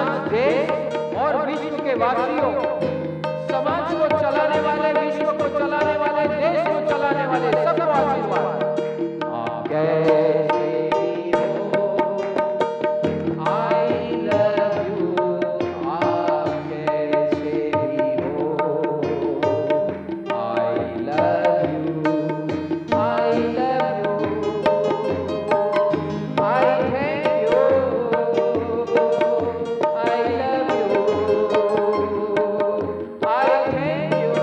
समाज, देश और विश्व के वासियों, समाज को चलाने वाले, विश्व को चलाने वाले, देश को चलाने वाले सबको आशीर्वाद। आप कैसे भी हो, I love you, आप कैसे भी हो, I love you, I love you, I thank you, I love you, I thank you,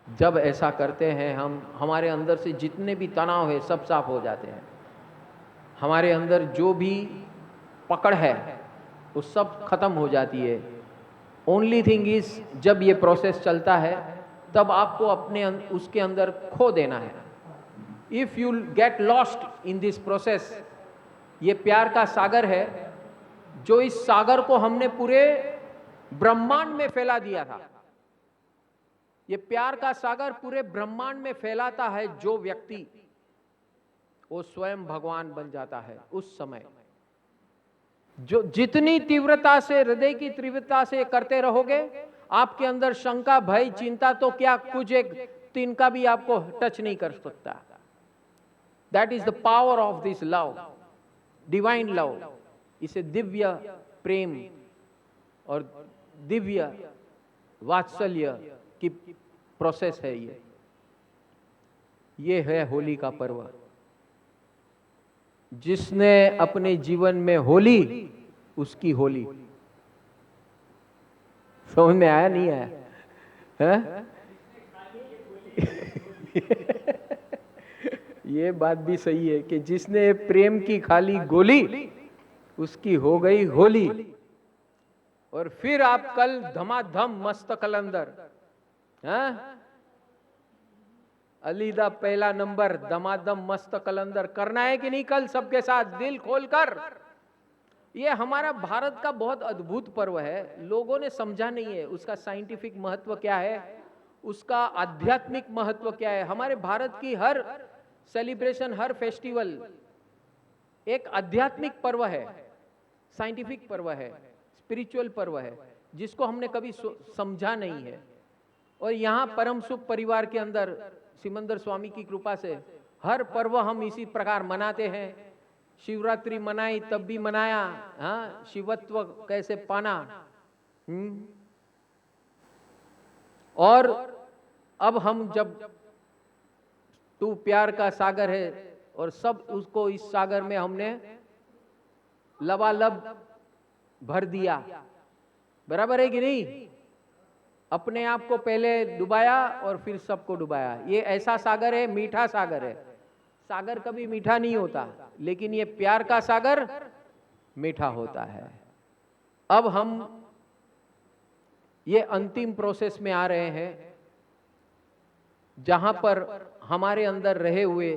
जब ऐसा करते हैं हम, हमारे अंदर से जितने भी तनाव है सब साफ हो जाते हैं। हमारे अंदर जो भी पकड़ है वो सब खत्म हो जाती है। ओनली थिंग इज, जब ये प्रोसेस चलता है तब आपको अपने उसके अंदर खो देना है। If you get lost in this process, ये प्यार का सागर है, जो इस सागर को हमने पूरे ब्रह्मांड में फैला दिया था। ये प्यार का सागर पूरे ब्रह्मांड में फैलाता है जो व्यक्ति, वो स्वयं भगवान बन जाता है उस समय। जो जितनी तीव्रता से, हृदय की तीव्रता से करते रहोगे, आपके अंदर शंका, भय, चिंता तो क्या, कुछ एक तिनका भी आपको टच नहीं कर सकता। That is the power of this love, divine love. इसे दिव्य प्रेम और दिव्य वात्सल्य की प्रोसेस है। ये है होली का पर्व। जिसने अपने जीवन में होली, उसकी होली। समझ में आया नहीं आया है? ये बात भी सही है कि जिसने प्रेम की खाली गोली, उसकी हो गई होली। और फिर आप कल धमाधम मस्त कलंदर, अलीदा पहला नंबर, दमादम मस्त कलंदर करना है कि नहीं कल सबके साथ दिल खोलकर। ये हमारा भारत का बहुत अद्भुत पर्व है। लोगों ने समझा नहीं है उसका साइंटिफिक महत्व क्या है, उसका आध्यात्मिक महत्व क्या है। हमारे भारत की हर सेलिब्रेशन, हर फेस्टिवल एक आध्यात्मिक पर्व है, साइंटिफिक पर्व है, स्पिरिचुअल पर्व है, जिसको हमने कभी समझा नहीं है। और यहाँ परम सुख परिवार के अंदर सिमंदर स्वामी की कृपा से हर पर्व हम इसी प्रकार मनाते हैं। शिवरात्रि मनाई तब भी मनाया, हाँ, शिवत्व कैसे पाना। और अब हम जब तू प्यार का सागर है और सब उसको इस सागर में हमने लबालब भर दिया, बराबर है कि नहीं? अपने आप को पहले डुबाया और फिर सबको डुबाया। ये ऐसा सागर है, मीठा सागर है। सागर कभी मीठा नहीं होता, लेकिन ये प्यार का सागर मीठा होता है। अब हम ये अंतिम प्रोसेस में आ रहे हैं, जहां पर हमारे अंदर रहे हुए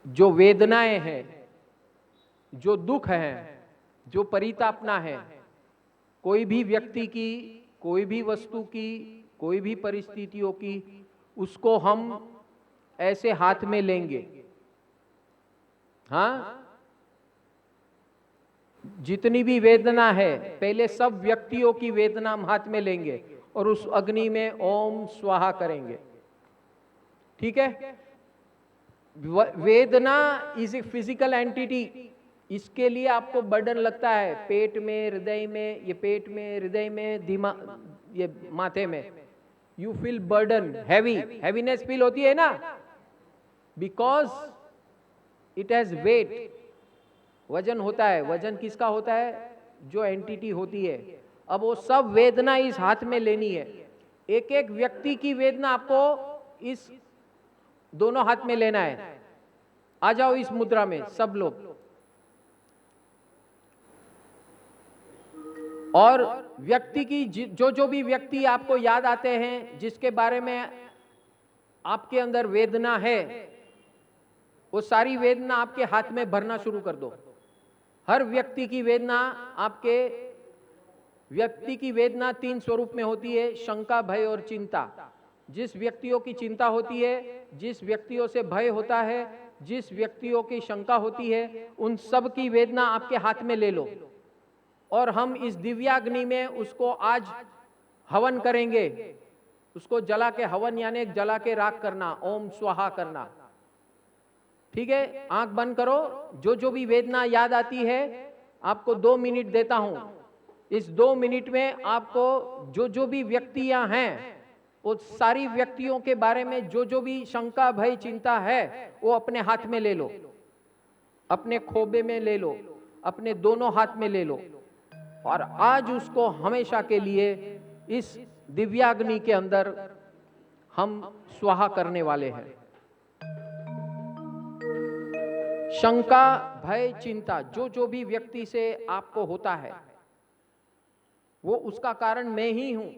जो वेदनाएं हैं, जो दुख हैं, जो परितापना है, कोई भी व्यक्ति की, कोई भी वस्तु की, कोई भी परिस्थितियों की, उसको हम ऐसे हाथ में लेंगे। हाँ, जितनी भी वेदना है, पहले सब व्यक्तियों की वेदना हम हाथ में लेंगे और उस अग्नि में ओम स्वाहा करेंगे। ठीक है? वेदना इज ए फिजिकल एंटिटी। इसके लिए आपको बर्डन लगता है पेट में, हृदय में, ये पेट में, हृदय में, दिमाग, ये माथे में। You feel burden, heaviness feel होती है ना, बिकॉज इट हैज वेट। वजन होता है। वजन किसका होता है? जो एंटिटी होती है। अब वो सब वेदना इस हाथ में लेनी है। एक एक व्यक्ति की वेदना आपको इस दोनों हाथ में लेना है। आ जाओ इस मुद्रा में सब लोग। और व्यक्ति की जो भी व्यक्ति आपको याद आते हैं, जिसके बारे में आपके अंदर वेदना है, वो सारी वेदना आपके हाथ में भरना शुरू कर दो। हर व्यक्ति की वेदना, आपके व्यक्ति की वेदना 3 स्वरूप में होती है: शंका, भय और चिंता। जिस व्यक्तियों की चिंता होती है, जिस व्यक्तियों से भय होता है, जिस व्यक्तियों की शंका होती है, उन सब की वेदना आपके हाथ में ले लो और हम इस दिव्याग्नि में उसको आज हवन करेंगे। उसको जला के हवन यानी जला के राख करना, ओम स्वाहा करना। ठीक है? आंख बंद करो। जो भी वेदना याद आती है, आपको 2 मिनट देता हूं। इस 2 मिनट में आपको जो भी व्यक्तियां हैं, वो सारी व्यक्तियों के बारे में जो भी शंका, भय, चिंता है, वो अपने हाथ में ले लो, अपने खोबे में ले लो, अपने दोनों हाथ में ले लो और आज उसको हमेशा के लिए इस दिव्याग्नि के अंदर हम स्वाहा करने वाले हैं। शंका, भय, चिंता जो भी व्यक्ति से आपको होता है, वो उसका कारण मैं ही हूं,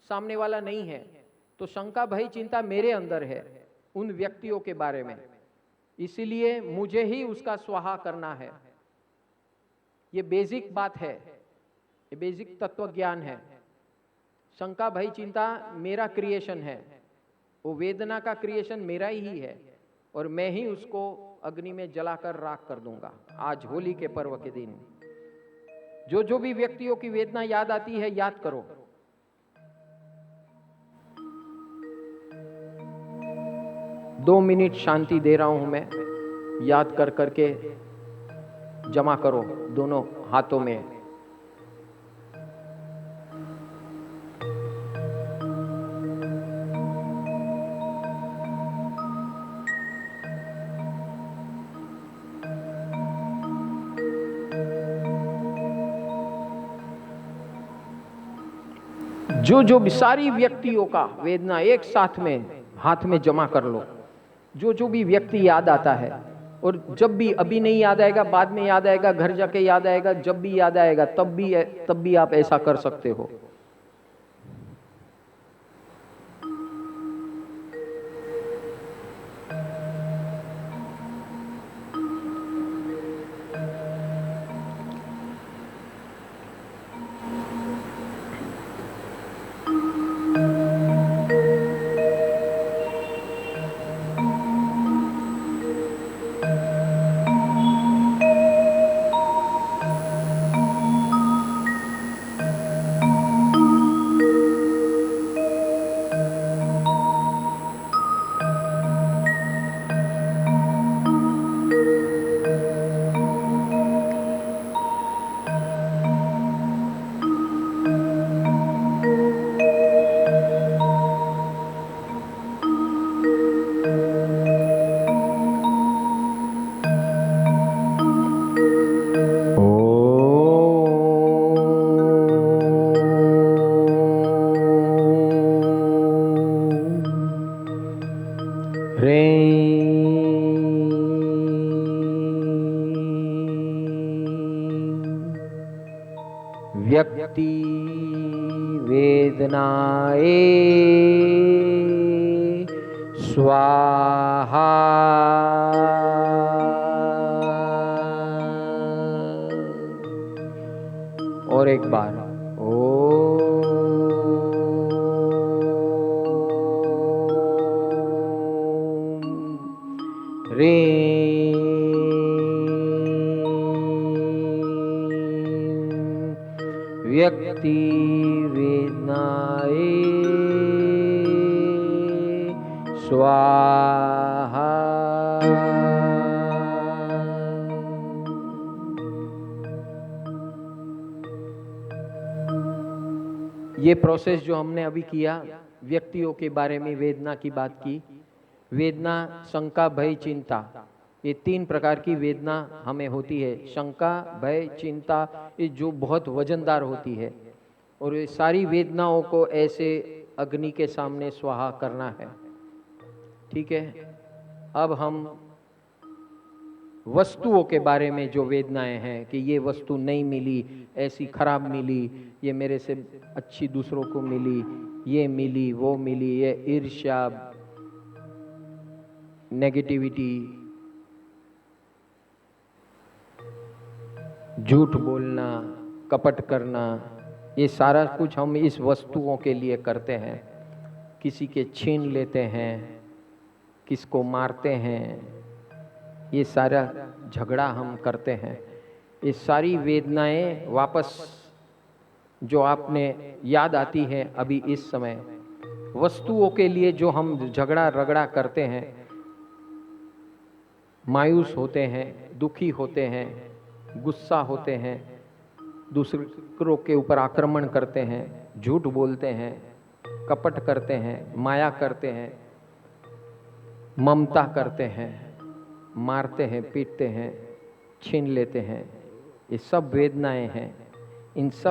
सामने वाला नहीं है। तो शंका, भय, चिंता मेरे अंदर है उन व्यक्तियों के बारे में, इसीलिए मुझे ही उसका स्वाहा करना है। ये बेसिक बात है, ये बेसिक तत्व ज्ञान है। शंका, भय, चिंता मेरा क्रिएशन है, वो वेदना का क्रिएशन मेरा ही है, और मैं ही उसको अग्नि में जलाकर राख कर दूंगा। आज होली के पर्व के दिन जो भी व्यक्तियों की वेदना याद आती है, याद करो। दो मिनट शांति दे रहा हूं मैं, याद कर करके जमा करो दोनों हाथों में। जो भी सारी व्यक्तियों का वेदना एक साथ में हाथ में जमा कर लो। जो भी व्यक्ति याद आता है, और जब भी, अभी नहीं याद आएगा, बाद में याद आएगा, घर जाके याद आएगा, जब भी याद आएगा तब भी आप ऐसा कर सकते हो। व्यक्ति वेदनाए स्वाहा। और एक बार व्यक्ति वेदनाए स्वाहा। ये प्रोसेस जो हमने अभी किया, व्यक्तियों के बारे में वेदना की बात की। वेदना, शंका, भय, चिंता, ये तीन प्रकार की वेदना हमें होती है। शंका, भय, चिंता, ये जो बहुत वजनदार होती है, और ये सारी वेदनाओं को ऐसे अग्नि के सामने स्वाहा करना है। ठीक है। अब हम वस्तुओं के बारे में जो वेदनाएं हैं कि ये वस्तु नहीं मिली, ऐसी खराब मिली, ये मेरे से अच्छी दूसरों को मिली, ये मिली, वो मिली, ये ईर्ष्या, नेगेटिविटी, झूठ बोलना, कपट करना, ये सारा कुछ हम इस वस्तुओं के लिए करते हैं। किसी के छीन लेते हैं, किसको मारते हैं, ये सारा झगड़ा हम करते हैं। ये सारी वेदनाएं वापस जो आपने याद आती है अभी इस समय, वस्तुओं के लिए जो हम झगड़ा रगड़ा करते हैं, मायूस होते हैं, दुखी होते हैं, गुस्सा होते हैं, दूसरों के ऊपर आक्रमण करते हैं, झूठ बोलते हैं, कपट करते हैं, माया करते हैं, ममता करते हैं, मारते हैं, पीटते हैं, छीन लेते हैं, ये सब वेदनाएं हैं। इन सब